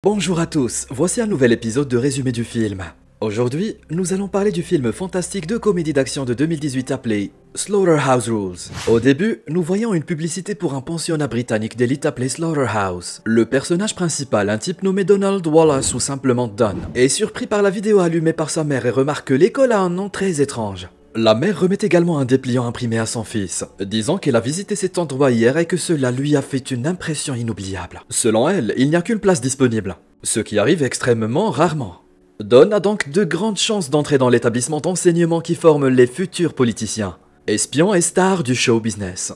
Bonjour à tous, voici un nouvel épisode de résumé du film. Aujourd'hui, nous allons parler du film fantastique de comédie d'action de 2018 appelé Slaughterhouse Rules. Au début, nous voyons une publicité pour un pensionnat britannique d'élite appelé Slaughterhouse. Le personnage principal, un type nommé Donald Wallace ou simplement Don, est surpris par la vidéo allumée par sa mère et remarque que l'école a un nom très étrange. La mère remet également un dépliant imprimé à son fils, disant qu'elle a visité cet endroit hier et que cela lui a fait une impression inoubliable. Selon elle, il n'y a qu'une place disponible, ce qui arrive extrêmement rarement. Don a donc de grandes chances d'entrer dans l'établissement d'enseignement qui forme les futurs politiciens, espions et stars du show business.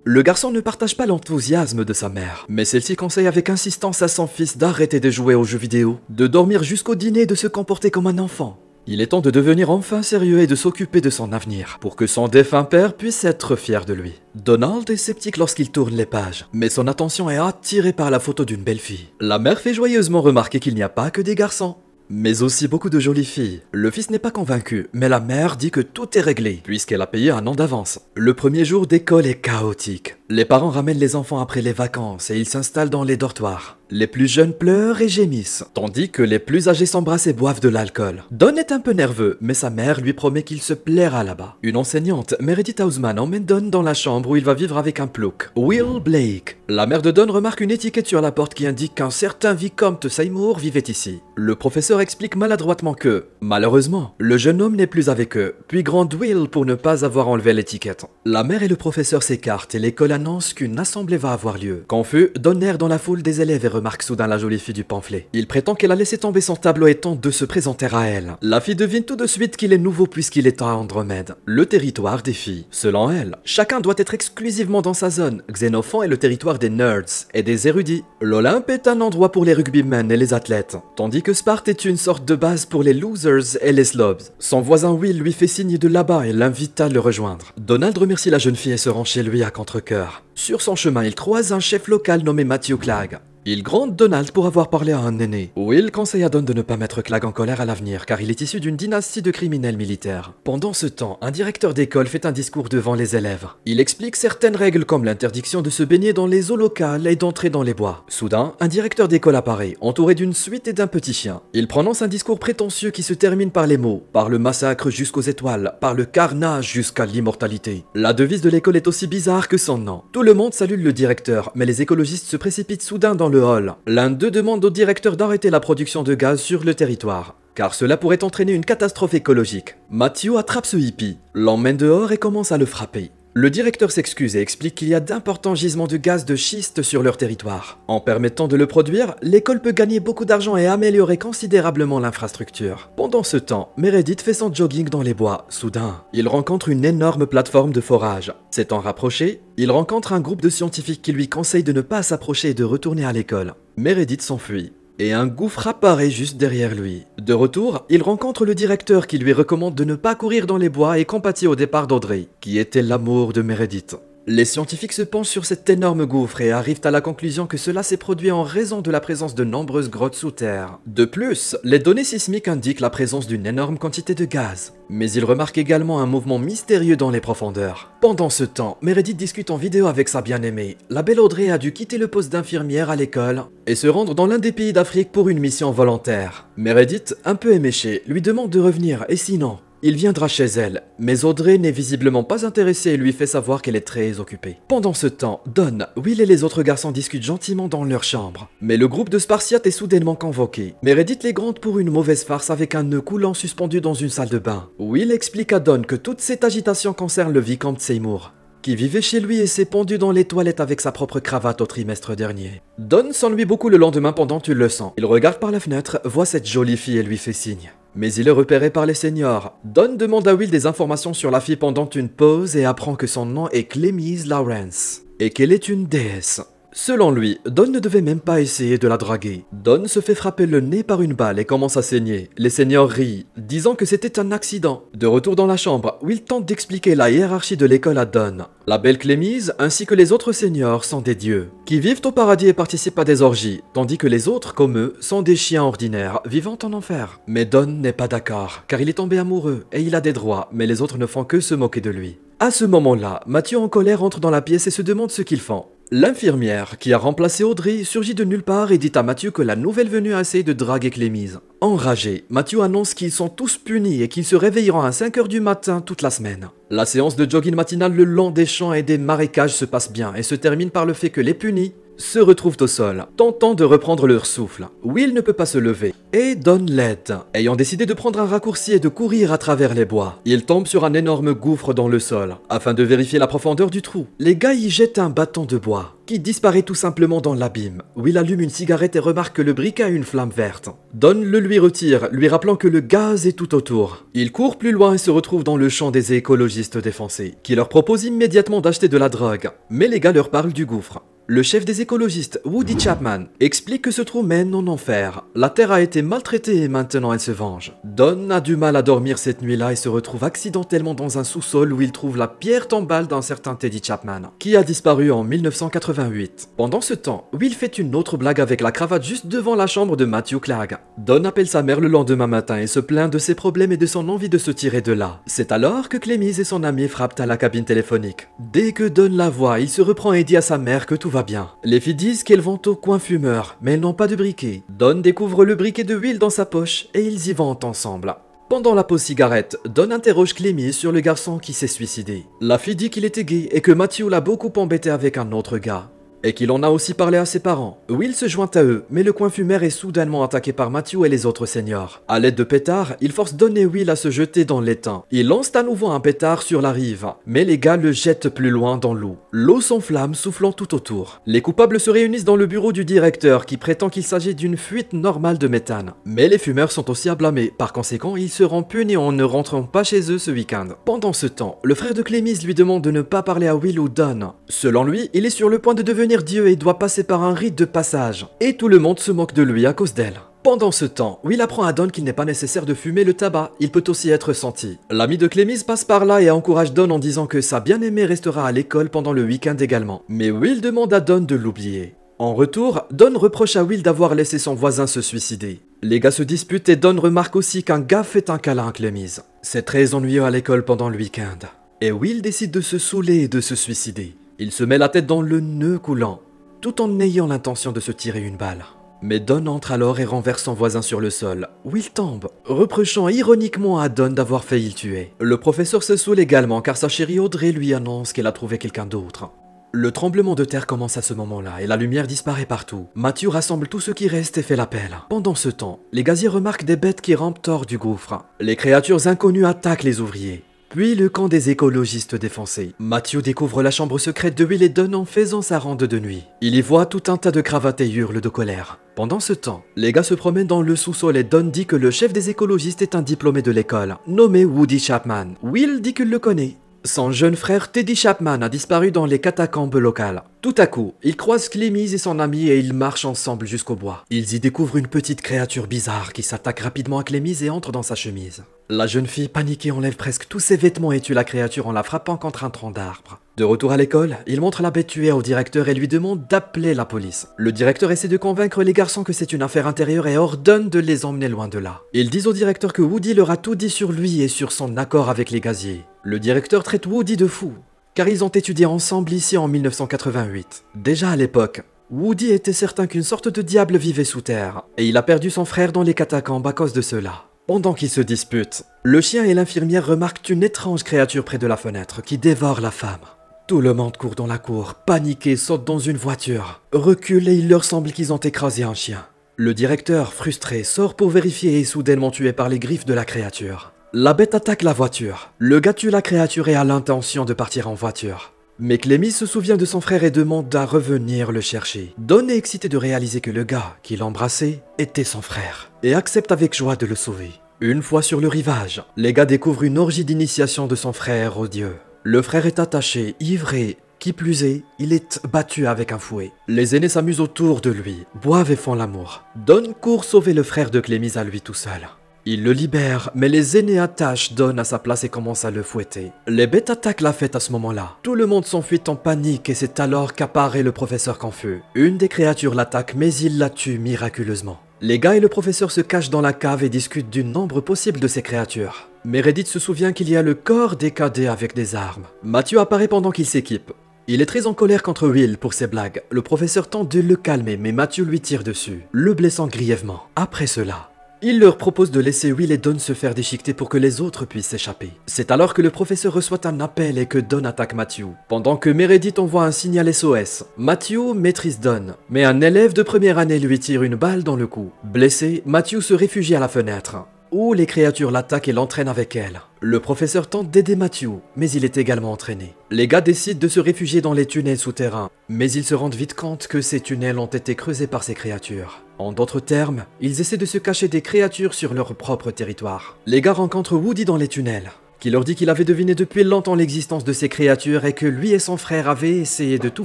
Le garçon ne partage pas l'enthousiasme de sa mère, mais celle-ci conseille avec insistance à son fils d'arrêter de jouer aux jeux vidéo, de dormir jusqu'au dîner et de se comporter comme un enfant. Il est temps de devenir enfin sérieux et de s'occuper de son avenir, pour que son défunt père puisse être fier de lui. Donald est sceptique lorsqu'il tourne les pages, mais son attention est attirée par la photo d'une belle fille. La mère fait joyeusement remarquer qu'il n'y a pas que des garçons, mais aussi beaucoup de jolies filles. Le fils n'est pas convaincu, mais la mère dit que tout est réglé, puisqu'elle a payé un an d'avance. Le premier jour d'école est chaotique. Les parents ramènent les enfants après les vacances et ils s'installent dans les dortoirs. Les plus jeunes pleurent et gémissent, tandis que les plus âgés s'embrassent et boivent de l'alcool. Don est un peu nerveux, mais sa mère lui promet qu'il se plaira là-bas. Une enseignante, Meredith Houseman, emmène Don dans la chambre où il va vivre avec un plouc, Will Blake. La mère de Don remarque une étiquette sur la porte qui indique qu'un certain vicomte Seymour vivait ici. Le professeur explique maladroitement que, malheureusement, le jeune homme n'est plus avec eux, puis gronde Will pour ne pas avoir enlevé l'étiquette. La mère et le professeur s'écartent et l'école annonce qu'une assemblée va avoir lieu. Confus, Don erre dans la foule des élèves et remarque soudain la jolie fille du pamphlet. Il prétend qu'elle a laissé tomber son tableau et tente de se présenter à elle. La fille devine tout de suite qu'il est nouveau puisqu'il est à Andromède, le territoire des filles. Selon elle, chacun doit être exclusivement dans sa zone. Xénophon est le territoire des nerds et des érudits. L'Olympe est un endroit pour les rugbymen et les athlètes, tandis que Sparte est une sorte de base pour les losers et les slobs. Son voisin Will lui fait signe de là-bas et l'invite à le rejoindre. Donald remercie la jeune fille et se rend chez lui à contre-cœur. Sur son chemin, il croise un chef local nommé Matthew Clegg. Il gronde Donald pour avoir parlé à un aîné. Will conseille à Don de ne pas mettre Clegg en colère à l'avenir car il est issu d'une dynastie de criminels militaires. Pendant ce temps, un directeur d'école fait un discours devant les élèves. Il explique certaines règles comme l'interdiction de se baigner dans les eaux locales et d'entrer dans les bois. Soudain, un directeur d'école apparaît, entouré d'une suite et d'un petit chien. Il prononce un discours prétentieux qui se termine par les mots « par le massacre jusqu'aux étoiles, par le carnage jusqu'à l'immortalité ». La devise de l'école est aussi bizarre que son nom. Tout le monde salue le directeur, mais les écologistes se précipitent soudain dans le hall. L'un d'eux demande au directeur d'arrêter la production de gaz sur le territoire, car cela pourrait entraîner une catastrophe écologique. Matthew attrape ce hippie, l'emmène dehors et commence à le frapper. Le directeur s'excuse et explique qu'il y a d'importants gisements de gaz de schiste sur leur territoire. En permettant de le produire, l'école peut gagner beaucoup d'argent et améliorer considérablement l'infrastructure. Pendant ce temps, Meredith fait son jogging dans les bois. Soudain, il rencontre une énorme plateforme de forage. S'étant rapproché, il rencontre un groupe de scientifiques qui lui conseillent de ne pas s'approcher et de retourner à l'école. Meredith s'enfuit. Et un gouffre apparaît juste derrière lui. De retour, il rencontre le directeur qui lui recommande de ne pas courir dans les bois et compatit au départ d'Audrey, qui était l'amour de Meredith. Les scientifiques se penchent sur cet énorme gouffre et arrivent à la conclusion que cela s'est produit en raison de la présence de nombreuses grottes sous terre. De plus, les données sismiques indiquent la présence d'une énorme quantité de gaz. Mais ils remarquent également un mouvement mystérieux dans les profondeurs. Pendant ce temps, Meredith discute en vidéo avec sa bien-aimée. La belle Audrey a dû quitter le poste d'infirmière à l'école et se rendre dans l'un des pays d'Afrique pour une mission volontaire. Meredith, un peu éméchée, lui demande de revenir et sinon, il viendra chez elle, mais Audrey n'est visiblement pas intéressée et lui fait savoir qu'elle est très occupée. Pendant ce temps, Don, Will et les autres garçons discutent gentiment dans leur chambre. Mais le groupe de Spartiates est soudainement convoqué. Meredith les gronde pour une mauvaise farce avec un nœud coulant suspendu dans une salle de bain. Will explique à Don que toute cette agitation concerne le vicomte Seymour, qui vivait chez lui et s'est pendu dans les toilettes avec sa propre cravate au trimestre dernier. Don s'ennuie beaucoup le lendemain pendant une leçon. Il regarde par la fenêtre, voit cette jolie fille et lui fait signe. Mais il est repéré par les seniors. Don demande à Will des informations sur la fille pendant une pause et apprend que son nom est Clemise Lawrence et qu'elle est une déesse. Selon lui, Don ne devait même pas essayer de la draguer. Don se fait frapper le nez par une balle et commence à saigner. Les seniors rient, disant que c'était un accident. De retour dans la chambre, Will tente d'expliquer la hiérarchie de l'école à Don. La belle Clémise ainsi que les autres seniors sont des dieux, qui vivent au paradis et participent à des orgies, tandis que les autres, comme eux, sont des chiens ordinaires, vivant en enfer. Mais Don n'est pas d'accord, car il est tombé amoureux, et il a des droits, mais les autres ne font que se moquer de lui. À ce moment-là, Matthew en colère entre dans la pièce et se demande ce qu'ils font. L'infirmière, qui a remplacé Audrey, surgit de nulle part et dit à Matthew que la nouvelle venue a essayé de draguer Clémise. Enragé, Matthew annonce qu'ils sont tous punis et qu'ils se réveilleront à 5 h du matin toute la semaine. La séance de jogging matinale le long des champs et des marécages se passe bien et se termine par le fait que les punis se retrouvent au sol, tentant de reprendre leur souffle. Will ne peut pas se lever et Don l'aide. Ayant décidé de prendre un raccourci et de courir à travers les bois, il tombe sur un énorme gouffre dans le sol. Afin de vérifier la profondeur du trou, les gars y jettent un bâton de bois qui disparaît tout simplement dans l'abîme. Will allume une cigarette et remarque que le briquet a une flamme verte. Don le lui retire, lui rappelant que le gaz est tout autour. Il court plus loin et se retrouve dans le champ des écologistes défoncés, qui leur proposent immédiatement d'acheter de la drogue. Mais les gars leur parlent du gouffre. Le chef des écologistes, Woody Chapman, explique que ce trou mène en enfer. La terre a été maltraitée et maintenant elle se venge. Don a du mal à dormir cette nuit-là et se retrouve accidentellement dans un sous-sol où il trouve la pierre tombale d'un certain Teddy Chapman, qui a disparu en 1988. Pendant ce temps, Will fait une autre blague avec la cravate juste devant la chambre de Matthew Clark. Don appelle sa mère le lendemain matin et se plaint de ses problèmes et de son envie de se tirer de là. C'est alors que Clémise et son ami frappent à la cabine téléphonique. Dès que Don la voit, il se reprend et dit à sa mère que tout va bien. Les filles disent qu'elles vont au coin fumeur, mais elles n'ont pas de briquet. Don découvre le briquet de Will dans sa poche et ils y vont ensemble. Pendant la pause cigarette, Don interroge Clémy sur le garçon qui s'est suicidé. La fille dit qu'il était gay et que Matthew l'a beaucoup embêté avec un autre gars. Et qu'il en a aussi parlé à ses parents. Will se joint à eux, mais le coin fumeur est soudainement attaqué par Matthew et les autres seniors. À l'aide de pétards, il force Don et Will à se jeter dans l'étang. Il lance à nouveau un pétard sur la rive, mais les gars le jettent plus loin dans l'eau. L'eau s'enflamme, soufflant tout autour. Les coupables se réunissent dans le bureau du directeur qui prétend qu'il s'agit d'une fuite normale de méthane. Mais les fumeurs sont aussi à blâmer, par conséquent ils seront punis en ne rentrant pas chez eux ce week-end. Pendant ce temps, le frère de Clémise lui demande de ne pas parler à Will ou Don. Selon lui, il est sur le point de devenir Dieu et doit passer par un rite de passage. Et tout le monde se moque de lui à cause d'elle. Pendant ce temps, Will apprend à Don qu'il n'est pas nécessaire de fumer le tabac, il peut aussi être senti. L'ami de Clémise passe par là et encourage Don en disant que sa bien-aimée restera à l'école pendant le week-end également. Mais Will demande à Don de l'oublier. En retour, Don reproche à Will d'avoir laissé son voisin se suicider. Les gars se disputent et Don remarque aussi qu'un gars fait un câlin à Clémise. C'est très ennuyeux à l'école pendant le week-end. Et Will décide de se saouler et de se suicider. Il se met la tête dans le nœud coulant, tout en ayant l'intention de se tirer une balle. Mais Don entre alors et renverse son voisin sur le sol. Will tombe, reprochant ironiquement à Don d'avoir failli le tuer. Le professeur se saoule également car sa chérie Audrey lui annonce qu'elle a trouvé quelqu'un d'autre. Le tremblement de terre commence à ce moment-là et la lumière disparaît partout. Matthew rassemble tout ce qui reste et fait l'appel. Pendant ce temps, les gaziers remarquent des bêtes qui rampent hors du gouffre. Les créatures inconnues attaquent les ouvriers. Puis le camp des écologistes défoncés. Matthew découvre la chambre secrète de Will et Don en faisant sa ronde de nuit. Il y voit tout un tas de cravates et hurle de colère. Pendant ce temps, les gars se promènent dans le sous-sol et Don dit que le chef des écologistes est un diplômé de l'école, nommé Woody Chapman. Will dit qu'il le connaît. Son jeune frère Teddy Chapman a disparu dans les catacombes locales. Tout à coup, ils croisent Clémise et son ami et ils marchent ensemble jusqu'au bois. Ils y découvrent une petite créature bizarre qui s'attaque rapidement à Clémise et entre dans sa chemise. La jeune fille, paniquée, enlève presque tous ses vêtements et tue la créature en la frappant contre un tronc d'arbre. De retour à l'école, il montre la bête tuée au directeur et lui demande d'appeler la police. Le directeur essaie de convaincre les garçons que c'est une affaire intérieure et ordonne de les emmener loin de là. Ils disent au directeur que Woody leur a tout dit sur lui et sur son accord avec les gaziers. Le directeur traite Woody de fou, car ils ont étudié ensemble ici en 1988. Déjà à l'époque, Woody était certain qu'une sorte de diable vivait sous terre, et il a perdu son frère dans les catacombes à cause de cela. Pendant qu'ils se disputent, le chien et l'infirmière remarquent une étrange créature près de la fenêtre qui dévore la femme. Tout le monde court dans la cour, paniqué, saute dans une voiture, recule et il leur semble qu'ils ont écrasé un chien. Le directeur, frustré, sort pour vérifier et est soudainement tué par les griffes de la créature. La bête attaque la voiture. Le gars tue la créature et a l'intention de partir en voiture. Mais Clémy se souvient de son frère et demande à revenir le chercher. Don est excité de réaliser que le gars qui l'embrassait était son frère et accepte avec joie de le sauver. Une fois sur le rivage, les gars découvrent une orgie d'initiation de son frère au dieu. Le frère est attaché, ivré, qui plus est, il est battu avec un fouet. Les aînés s'amusent autour de lui, boivent et font l'amour. Don court sauver le frère de Clémy à lui tout seul. Il le libère, mais les aînés attachent Don à sa place et commencent à le fouetter. Les bêtes attaquent la fête à ce moment-là. Tout le monde s'enfuit en panique et c'est alors qu'apparaît le professeur confus. Une des créatures l'attaque, mais il la tue miraculeusement. Les gars et le professeur se cachent dans la cave et discutent du nombre possible de ces créatures. Meredith se souvient qu'il y a le corps des cadets avec des armes. Matthew apparaît pendant qu'il s'équipe. Il est très en colère contre Will pour ses blagues. Le professeur tente de le calmer, mais Matthew lui tire dessus, le blessant grièvement. Après cela, il leur propose de laisser Will et Don se faire déchiqueter pour que les autres puissent s'échapper. C'est alors que le professeur reçoit un appel et que Don attaque Matthew. Pendant que Meredith envoie un signal SOS, Matthew maîtrise Don, mais un élève de première année lui tire une balle dans le cou. Blessé, Matthew se réfugie à la fenêtre, où les créatures l'attaquent et l'entraînent avec elles. Le professeur tente d'aider Matthew, mais il est également entraîné. Les gars décident de se réfugier dans les tunnels souterrains, mais ils se rendent vite compte que ces tunnels ont été creusés par ces créatures. En d'autres termes, ils essaient de se cacher des créatures sur leur propre territoire. Les gars rencontrent Woody dans les tunnels, qui leur dit qu'il avait deviné depuis longtemps l'existence de ces créatures et que lui et son frère avaient essayé de tout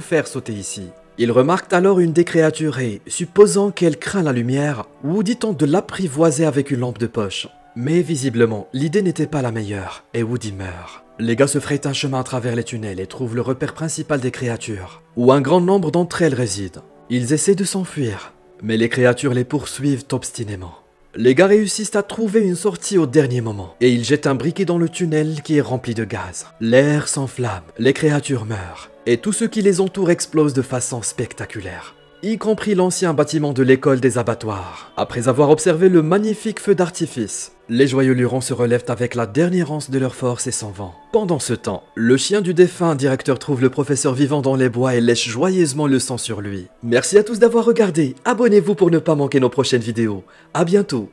faire sauter ici. Ils remarquent alors une des créatures et, supposant qu'elle craint la lumière, Woody tente de l'apprivoiser avec une lampe de poche. Mais visiblement, l'idée n'était pas la meilleure, et Woody meurt. Les gars se frayent un chemin à travers les tunnels et trouvent le repère principal des créatures, où un grand nombre d'entre elles résident. Ils essaient de s'enfuir, mais les créatures les poursuivent obstinément. Les gars réussissent à trouver une sortie au dernier moment, et ils jettent un briquet dans le tunnel qui est rempli de gaz. L'air s'enflamme, les créatures meurent, et tout ce qui les entoure explose de façon spectaculaire, y compris l'ancien bâtiment de l'école des abattoirs. Après avoir observé le magnifique feu d'artifice, les joyeux lurons se relèvent avec la dernière anse de leur force et s'en vont. Pendant ce temps, le chien du défunt directeur trouve le professeur vivant dans les bois et lèche joyeusement le sang sur lui. Merci à tous d'avoir regardé, abonnez-vous pour ne pas manquer nos prochaines vidéos. À bientôt.